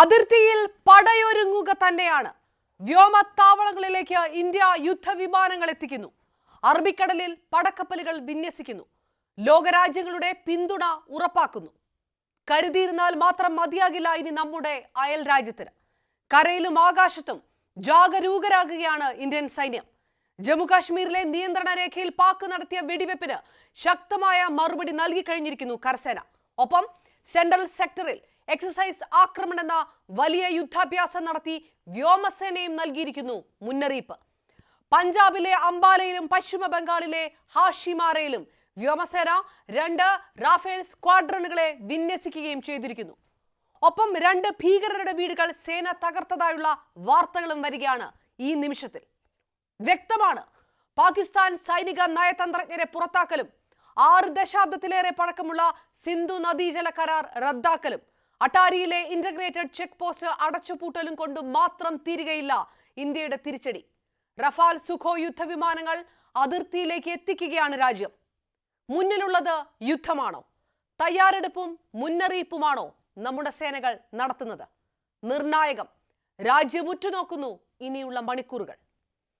അതിർത്തിയിൽ പടയൊരുങ്ങുക തന്നെയാണ്. വ്യോമത്താവളങ്ങളിലേക്ക് ഇന്ത്യ യുദ്ധവിമാനങ്ങൾ എത്തിക്കുന്നു. അറബിക്കടലിൽ പടക്കപ്പലുകൾ വിന്യസിക്കുന്നു. ലോകരാജ്യങ്ങളുടെ പിന്തുണ ഉറപ്പാക്കുന്നു. കരുതിയിരുന്നാൽ മാത്രം മതിയാകില്ല ഇനി നമ്മുടെ അയൽ രാജ്യത്തിന്. കരയിലും ആകാശത്തും ജാഗരൂകരാകുകയാണ് ഇന്ത്യൻ സൈന്യം. ജമ്മു കാശ്മീരിലെ നിയന്ത്രണ രേഖയിൽ പാക് നടത്തിയ വെടിവെപ്പിന് ശക്തമായ മറുപടി നൽകി കഴിഞ്ഞിരിക്കുന്നു കരസേന. ഒപ്പം സെൻട്രൽ സെക്ടറിൽ എക്സസൈസ് ആക്രമണം എന്ന വലിയ യുദ്ധാഭ്യാസം നടത്തി വ്യോമസേനയും നൽകിയിരിക്കുന്നു മുന്നറിയിപ്പ്. പഞ്ചാബിലെ അംബാലയിലും പശ്ചിമ ബംഗാളിലെ ഹാഷിമാരയിലും വ്യോമസേന 2 റാഫേൽ സ്ക്വാഡ്രണുകളെ വിന്യസിക്കുകയും ചെയ്തിരിക്കുന്നു. ഒപ്പം 2 ഭീകരരുടെ വീടുകൾ സേന തകർത്തതായുള്ള വാർത്തകളും വരികയാണ് ഈ നിമിഷത്തിൽ. വ്യക്തമാണ്, പാകിസ്ഥാൻ സൈനിക നയതന്ത്രജ്ഞരെ പുറത്താക്കലും 6 ദശാബ്ദത്തിലേറെ പഴക്കമുള്ള സിന്ധു നദീജല കരാർ റദ്ദാക്കലും അട്ടാരിയിലെ ഇന്റഗ്രേറ്റഡ് ചെക്ക് പോസ്റ്റ് അടച്ചുപൂട്ടലും കൊണ്ട് മാത്രം തീരുകയില്ല ഇന്ത്യയുടെ തിരിച്ചടി. റഫാൽ സുഖോയ് യുദ്ധവിമാനങ്ങൾ അതിർത്തിയിലേക്ക് എത്തിക്കുകയാണ് രാജ്യം. മുന്നിലുള്ളത് യുദ്ധമാണോ, തയ്യാറെടുപ്പും മുന്നറിയിപ്പുമാണോ നമ്മുടെ സേനകൾ നടത്തുന്നത്? നിർണായകം. രാജ്യം ഉറ്റുനോക്കുന്നു ഇനിയുള്ള മണിക്കൂറുകൾ.